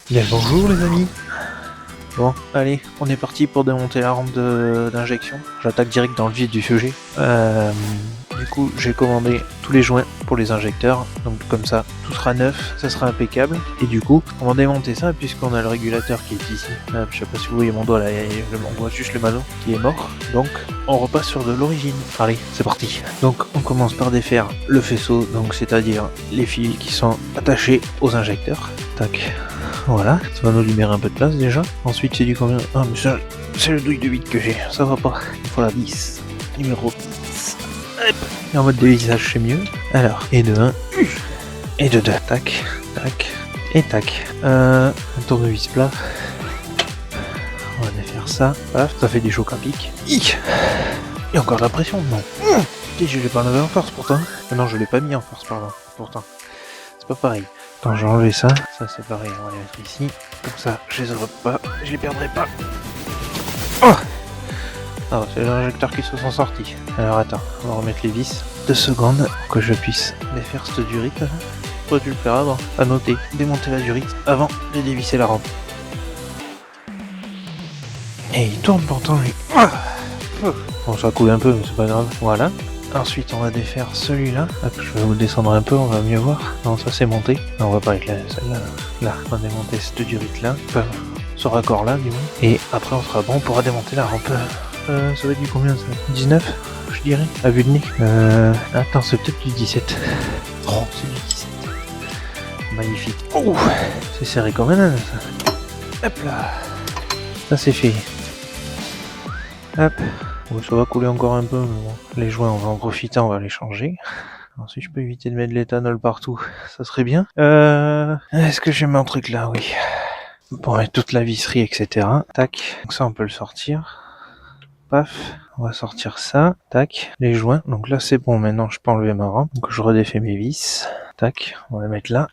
Bien le bonjour les amis. Bon, allez, on est parti pour démonter la rampe d'injection. J'attaque direct dans le vif du sujet. Du coup, j'ai commandé tous les joints pour les injecteurs. Donc comme ça, tout sera neuf, ça sera impeccable. Et du coup, on va démonter ça puisqu'on a le régulateur qui est ici. Je sais pas si vous voyez mon doigt là, on voit juste le manot qui est mort. Donc, on repasse sur de l'origine. Allez, c'est parti. Donc, on commence par défaire le faisceau, donc c'est-à-dire les fils qui sont attachés aux injecteurs. Tac. Voilà, ça va nous libérer un peu de place déjà. Ensuite, c'est du combien? Ah, mais ça, c'est le douille de 8 que j'ai, ça va pas. Il faut la vis. Numéro 10. Hop. Et en mode dévissage, c'est mieux. Alors, et de 1. Et de 2. Tac, tac, et tac. Un tournevis plat. On va défaire ça. Paf, ça fait des chocs à pic. Et encore de la pression, non. Et je l'ai pas enlevé en force pourtant. Ah non, je l'ai pas mis en force, pardon. Pourtant. C'est pas pareil. Quand j'ai enlevé ça, c'est pareil, on va les mettre ici. Comme ça, je les enlève pas, je les perdrai pas. Oh ah, c'est les injecteurs qui se sont sortis. Alors attends, on va remettre les vis. 2 secondes pour que je puisse défaire cette durite. Pourrais-tu le faire avant? À noter, démonter la durite avant de dévisser la rampe. Et il tourne pourtant lui. Bon, ça coule un peu, mais c'est pas grave. Voilà. Ensuite, on va défaire celui-là. Hop, je vais vous descendre un peu, on va mieux voir. Non, ça c'est monté. Non, on va pas avec celle-là. Là, on va démonter cette durite-là. Enfin, ce raccord-là, du moins. Et après, on sera bon, on pourra démonter la rampe. Ça va être du combien ça? 19, je dirais, à vue de nez. Attends, c'est peut-être du 17. Oh, c'est du 17. Magnifique. Oh, c'est serré comme un âne, ça. Hop là. Ça c'est fait. Hop. Bon, ça va couler encore un peu, mais bon. Les joints, on va en profiter, on va les changer. Alors, si je peux éviter de mettre de l'éthanol partout, ça serait bien. Est-ce que j'ai mon truc là? Oui. Pour mettre toute la visserie, etc. Tac. Donc ça, on peut le sortir. Paf. On va sortir ça. Tac. Les joints. Donc là, c'est bon. Maintenant, je peux enlever ma rampe. Donc je redéfais mes vis. Tac. On va les mettre là.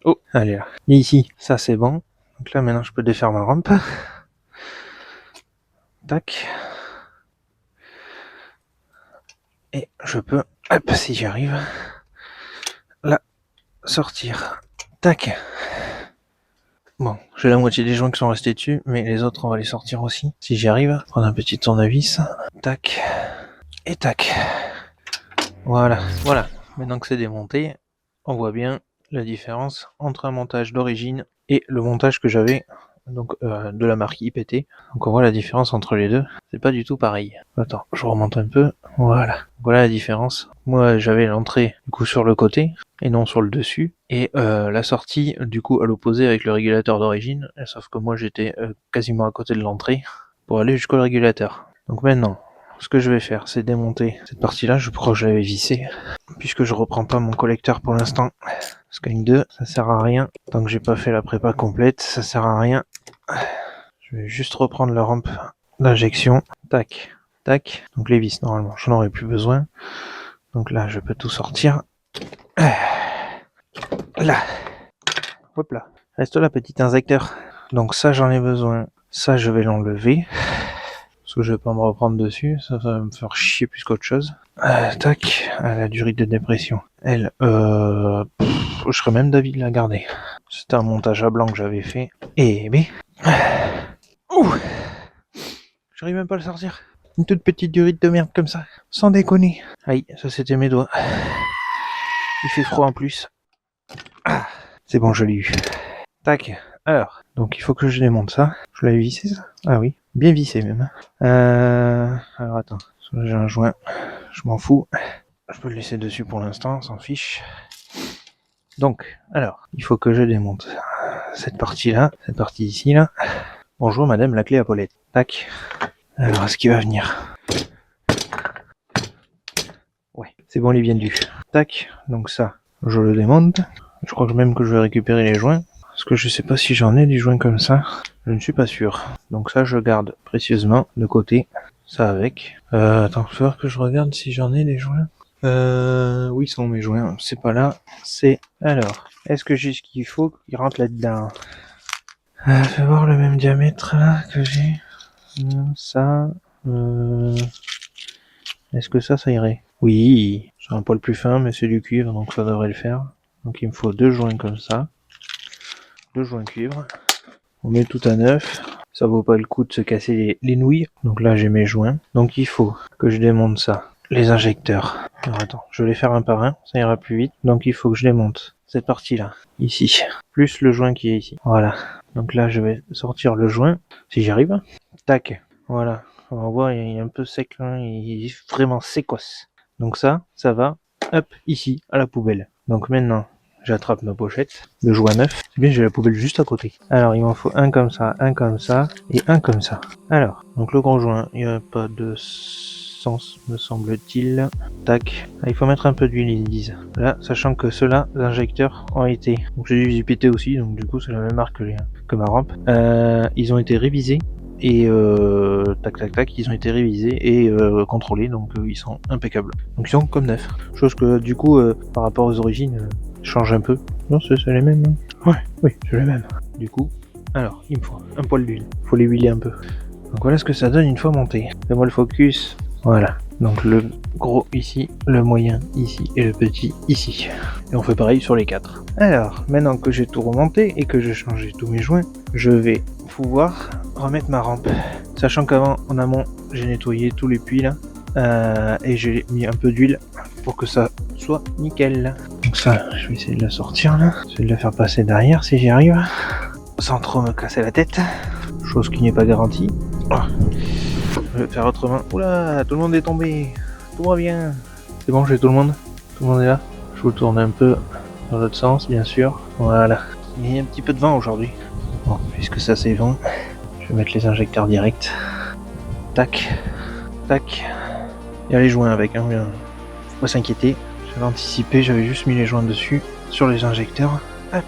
Oh, allez là. Et ici, ça c'est bon. Donc là, maintenant, je peux défaire ma rampe. Tac. Et je peux, hop, si j'y arrive, la sortir. Tac. Bon, j'ai la moitié des joints qui sont restés dessus, mais les autres, on va les sortir aussi. Si j'y arrive, prendre un petit tournevis. Tac. Et tac. Voilà, voilà. Maintenant que c'est démonté, on voit bien la différence entre un montage d'origine et le montage que j'avais donc de la marque IPT. Donc on voit la différence entre les deux, c'est pas du tout pareil. Attends, je remonte un peu, voilà. Voilà la différence. Moi j'avais l'entrée du coup sur le côté et non sur le dessus, et la sortie du coup à l'opposé avec le régulateur d'origine, sauf que moi j'étais quasiment à côté de l'entrée pour aller jusqu'au régulateur. Donc maintenant, ce que je vais faire, c'est démonter cette partie-là, je crois que je l'avais vissée, puisque je reprends pas mon collecteur pour l'instant. Skyeng 2, ça sert à rien. Tant que j'ai pas fait la prépa complète, ça sert à rien. Je vais juste reprendre la rampe d'injection. Tac, tac. Donc les vis, normalement, j'en aurais plus besoin. Donc là, je peux tout sortir. Là. Hop là. Reste là, petit injecteur. Donc ça, j'en ai besoin. Ça, je vais l'enlever. Parce que je vais pas me reprendre dessus. Ça va me faire chier plus qu'autre chose. Tac. La durée de dépression. Elle, je serais même d'avis de la garder. C'était un montage à blanc que j'avais fait. Et mais... Ouh, j'arrive même pas à le sortir. Une toute petite durite de merde comme ça. Sans déconner. Aïe, ça c'était mes doigts. Il fait froid en plus. Ah, c'est bon, je l'ai eu. Tac. Alors, donc il faut que je démonte ça. Je l'avais vissé ça? Ah oui, bien vissé même. Alors attends, j'ai un joint. Je m'en fous. Je peux le laisser dessus pour l'instant, s'en fiche. Donc, alors, il faut que je démonte cette partie-là, cette partie ici, là. Bonjour madame, la clé à Paulette. Tac. Alors, est-ce qu'il va venir? Ouais, c'est bon, il est bien dû. Tac, donc ça, je le démonte. Je crois que même que je vais récupérer les joints. Parce que je sais pas si j'en ai des joints comme ça. Je ne suis pas sûr. Donc ça, je garde précieusement de côté. Ça avec. Attends, il faut voir que je regarde si j'en ai des joints. Oui, sont mes joints. C'est pas là. C'est... Alors, est-ce que j'ai ce qu'il faut qu'il rentre là-dedans? Fais voir le même diamètre là que j'ai. Ça... Est-ce que ça irait? Oui, c'est un poil plus fin, mais c'est du cuivre, donc ça devrait le faire. Donc il me faut 2 joints comme ça. 2 joints cuivre. On met tout à neuf. Ça vaut pas le coup de se casser les nouilles. Donc là j'ai mes joints. Donc il faut que je démonte ça. Les injecteurs. Alors attends, je vais les faire un par un, ça ira plus vite. Donc il faut que je démonte cette partie-là, ici. Plus le joint qui est ici. Voilà. Donc là je vais sortir le joint, si j'y arrive. Tac. Voilà. On va voir, il est un peu sec là, il est vraiment sécosse. Donc ça va, hop, ici, à la poubelle. Donc maintenant, j'attrape ma pochette de joint neuf. C'est bien, j'ai la poubelle juste à côté. Alors, il m'en faut un comme ça et un comme ça. Alors, donc le gros joint, il n'y a pas de sens, me semble-t-il. Tac. Ah, il faut mettre un peu d'huile, ils disent. Là, sachant que ceux-là, les injecteurs ont été... Donc j'ai dû les péter aussi, donc du coup, c'est la même marque que ma rampe. Ils ont été révisés. Et tac, ils ont été révisés et contrôlés, donc ils sont impeccables. Donc ils sont comme neufs. Chose que du coup, par rapport aux origines, change un peu. Non, c'est les mêmes. Hein. Ouais, oui, c'est les mêmes. Du coup, alors, il me faut un poil d'huile. Faut les huiler un peu. Donc voilà ce que ça donne une fois monté. Fais-moi le focus. Voilà. Donc le gros ici, le moyen ici et le petit ici. Et on fait pareil sur les 4. Alors, maintenant que j'ai tout remonté et que j'ai changé tous mes joints, je vais pouvoir remettre ma rampe. Sachant qu'avant, en amont, j'ai nettoyé tous les puits là. Et j'ai mis un peu d'huile pour que ça soit nickel. Donc ça, je vais essayer de la sortir là. Je vais de la faire passer derrière si j'y arrive. Sans trop me casser la tête. Chose qui n'est pas garantie. Oh. Je vais faire autrement. Oula, tout le monde est tombé. Tout va bien. C'est bon, j'ai tout le monde. Tout le monde est là. Je vous tourne un peu dans l'autre sens, bien sûr. Voilà. Il y a un petit peu de vent aujourd'hui. Bon, puisque ça c'est vent, je vais mettre les injecteurs directs. Tac. Tac. Il y a les joints avec, hein. Faut pas s'inquiéter. J'avais anticipé, j'avais juste mis les joints dessus, sur les injecteurs. Hop.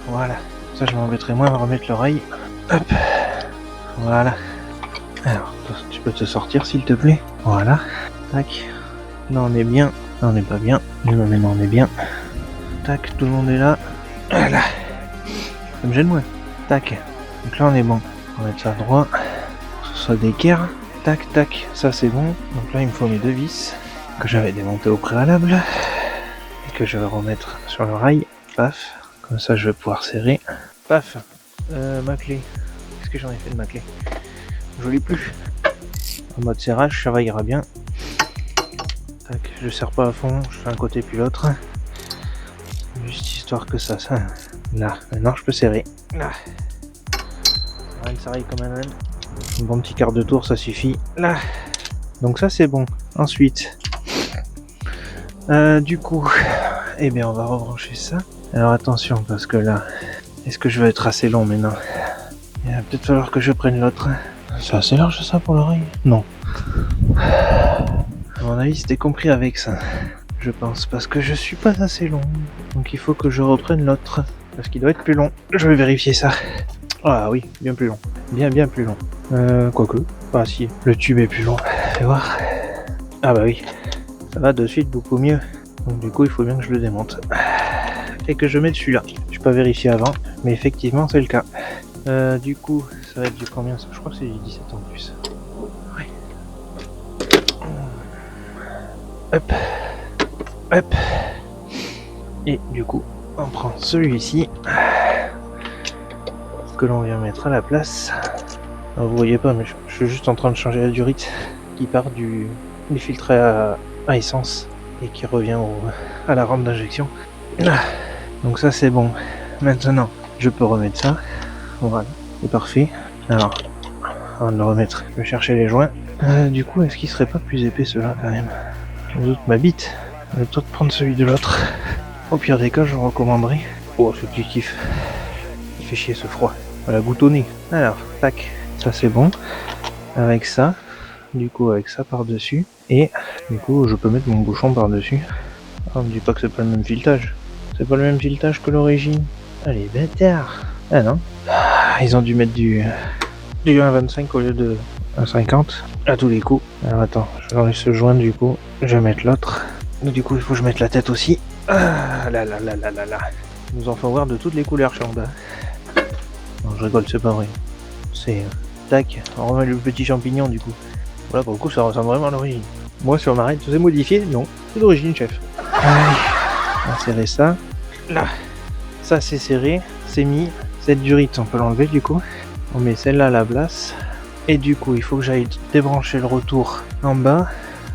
Voilà. Ça, je m'embêterai moins à remettre l'oreille. Hop. Voilà. Alors, tu peux te sortir s'il te plaît. Voilà. Tac. Là on est bien. Là on n'est pas bien. Mais maintenant on est bien. Tac, tout le monde est là. Voilà. Ça me gêne moins. Tac. Donc là on est bon. On va mettre ça droit. Pour que ce soit d'équerre. Tac, tac. Ça c'est bon. Donc là il me faut mes 2 vis. Que j'avais démonté au préalable. Et que je vais remettre sur le rail. Paf. Comme ça je vais pouvoir serrer. Paf. Ma clé. Qu'est-ce que j'en ai fait de ma clé? Je l'ai plus. En mode serrage, ça va, ira bien. Tac, je serre pas à fond, je fais un côté puis l'autre. Juste histoire que ça. Là, maintenant je peux serrer. Là. Rien de serrer comme un âne. Un bon petit quart de tour, ça suffit. Là. Donc ça c'est bon. Ensuite, du coup, eh bien on va rebrancher ça. Alors attention parce que là, est-ce que je vais être assez long maintenant? Il va peut-être falloir que je prenne l'autre. C'est assez large ça pour l'oreille? Non. À mon avis c'était compris avec ça. Je pense parce que je suis pas assez long. Donc il faut que je reprenne l'autre. Parce qu'il doit être plus long. Je vais vérifier ça. Ah oui, bien plus long. Bien plus long. Quoique. Ah si, le tube est plus long. Fais voir. Ah bah oui. Ça va de suite beaucoup mieux. Donc du coup il faut bien que je le démonte. Et que je mette celui-là. Je n'ai pas vérifié avant. Mais effectivement c'est le cas. Du coup, ça va être du combien ça? Je crois que c'est du 17 en plus. Ouais. Hop. Hop. Et du coup, on prend celui-ci. Que l'on vient mettre à la place. Alors, vous voyez pas, mais je suis juste en train de changer la durite qui part du filtré à essence et qui revient à la rampe d'injection. Donc ça c'est bon. Maintenant, je peux remettre ça. Voilà, c'est parfait. Alors, avant de le remettre, je vais chercher les joints. Du coup, est-ce qu'il serait pas plus épais ceux-là quand même? Je doute ma bite. Je vais peut-être prendre celui de l'autre. Au pire des cas, je recommanderais. Oh, ce petit kiff. Il fait chier ce froid. Voilà, boutonné. Alors, tac. Ça c'est bon. Avec ça. Du coup, avec ça par-dessus. Et du coup, je peux mettre mon bouchon par-dessus. Ah, on me dit pas que c'est pas le même filetage. C'est pas le même filetage que l'origine. Allez, bâtard. Ah non. Ils ont dû mettre du 1,25 au lieu de 1,50 à tous les coups. Alors attends, je vais enlever ce joint du coup. Je vais mettre l'autre. Du coup, il faut que je mette la tête aussi. Ah là là là là là là. Ils nous en font voir de toutes les couleurs, Chanda. Non, je rigole, c'est pas vrai. C'est... tac, on remet le petit champignon du coup. Voilà, pour le coup, ça ressemble vraiment à l'origine. Moi, sur ma raide, c'est modifié? Non, c'est d'origine, chef. Allez, on va serrer ça. Là. Ça, c'est serré, c'est mis. Cette durite, on peut l'enlever du coup. On met celle-là à la place. Et du coup, il faut que j'aille débrancher le retour en bas.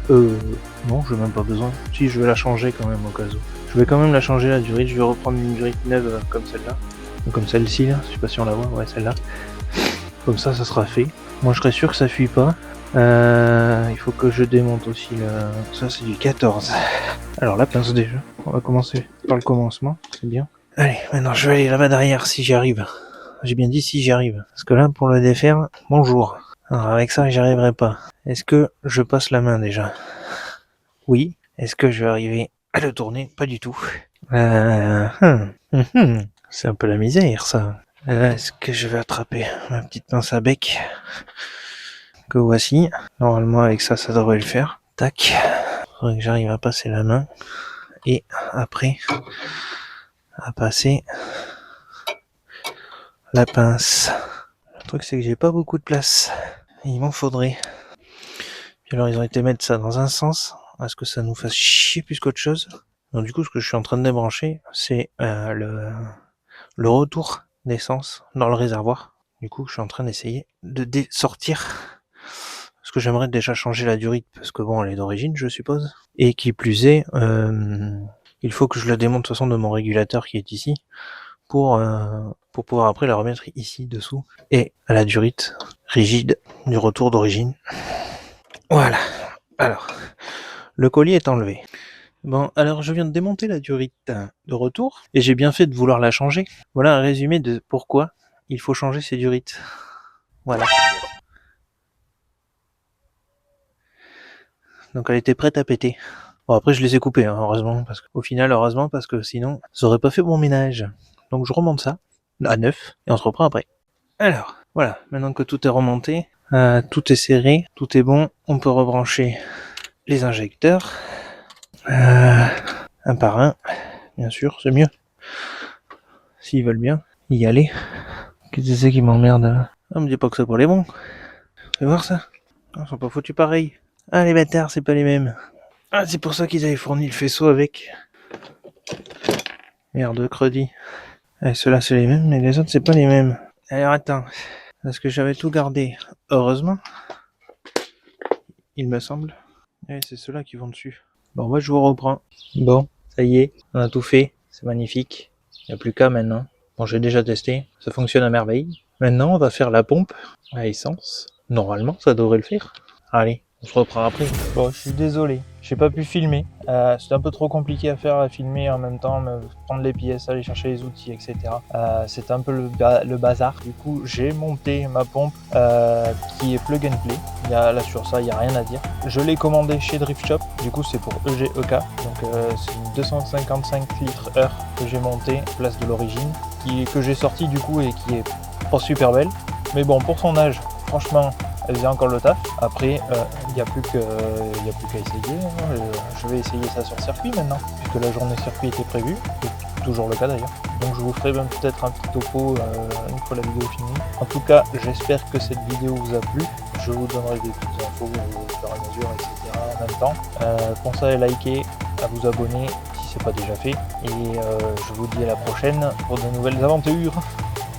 Non, je n'ai même pas besoin. Si, je vais la changer quand même au cas où. Je vais quand même la changer la durite. Je vais reprendre une durite neuve comme celle-là. Ou comme celle-ci là. Je sais pas si on la voit. Ouais, celle-là. Comme ça sera fait. Moi, je serais sûr que ça fuit pas. Il faut que je démonte aussi le... Ça, c'est du 14. Alors, la pince déjà. On va commencer par le commencement. C'est bien. Allez, maintenant, je vais aller là-bas derrière si j'y arrive. J'ai bien dit si j'y arrive. Parce que là, pour le défaire, bonjour. Alors, avec ça, j'y arriverai pas. Est-ce que je passe la main déjà? Oui. Est-ce que je vais arriver à le tourner? Pas du tout. C'est un peu la misère, ça. Est-ce que je vais attraper ma petite pince à bec que voici? Normalement, avec ça, ça devrait le faire. Tac. Faudrait que j'arrive à passer la main. Et après, à passer la pince. Le truc, c'est que j'ai pas beaucoup de place. Il m'en faudrait. Puis alors, ils ont été mettre ça dans un sens. Est-ce que ça nous fasse chier plus qu'autre chose? Donc du coup, ce que je suis en train de débrancher, c'est le retour d'essence dans le réservoir. Du coup, je suis en train d'essayer de sortir. Parce que j'aimerais déjà changer la durite, parce que bon, elle est d'origine, je suppose. Et qui plus est, il faut que je la démonte de toute façon de mon régulateur qui est ici, pour pouvoir après la remettre ici, dessous, et à la durite rigide du retour d'origine. Voilà. Alors, le collier est enlevé. Bon, alors je viens de démonter la durite de retour, et j'ai bien fait de vouloir la changer. Voilà un résumé de pourquoi il faut changer ces durites. Voilà. Donc elle était prête à péter. Bon, après je les ai coupées, hein, heureusement, parce que sinon, ça aurait pas fait bon ménage. Donc je remonte ça à 9, et on se reprend après. Alors, voilà, maintenant que tout est remonté, tout est serré, tout est bon, on peut rebrancher les injecteurs. Un par un, bien sûr, c'est mieux. S'ils veulent bien y aller. Qu'est-ce que c'est qui m'emmerde là? Ah, me dis pas que c'est pas les bons. Fais voir ça. Ils sont pas foutus pareil. Ah, les bâtards, c'est pas les mêmes. Ah, c'est pour ça qu'ils avaient fourni le faisceau avec. Merde, credi. Ah, ceux-là, c'est les mêmes, mais les autres, c'est pas les mêmes. Alors, attends. Parce que j'avais tout gardé. Heureusement. Il me semble. Et c'est ceux-là qui vont dessus. Bon, moi, je vous reprends. Bon, ça y est. On a tout fait. C'est magnifique. Il n'y a plus qu'à maintenant. Bon, j'ai déjà testé. Ça fonctionne à merveille. Maintenant, on va faire la pompe à essence. Normalement, ça devrait le faire. Allez, on se reprend après. Bon, je suis désolé, j'ai pas pu filmer. C'était un peu trop compliqué à faire, à filmer en même temps, prendre les pièces, aller chercher les outils, etc. C'était un peu le bazar. Du coup, j'ai monté ma pompe qui est plug and play. Là sur ça, il n'y a rien à dire. Je l'ai commandé chez Drift Shop. Du coup, c'est pour EGEK. Donc, c'est une 255 litres heure que j'ai montée, place de l'origine, que j'ai sortie du coup et qui est pas super belle. Mais bon, pour son âge, franchement, elle faisait encore le taf. Après, il n'y a plus qu'à essayer. Je vais essayer ça sur circuit maintenant, puisque la journée circuit était prévue. C'est toujours le cas d'ailleurs. Donc je vous ferai même peut-être un petit topo une fois la vidéo finie. En tout cas, j'espère que cette vidéo vous a plu. Je vous donnerai des petites infos au fur et à mesure, etc. en même temps. Pensez à liker, à vous abonner si ce n'est pas déjà fait. Et je vous dis à la prochaine pour de nouvelles aventures.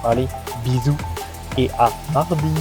Allez, bisous et à mardi.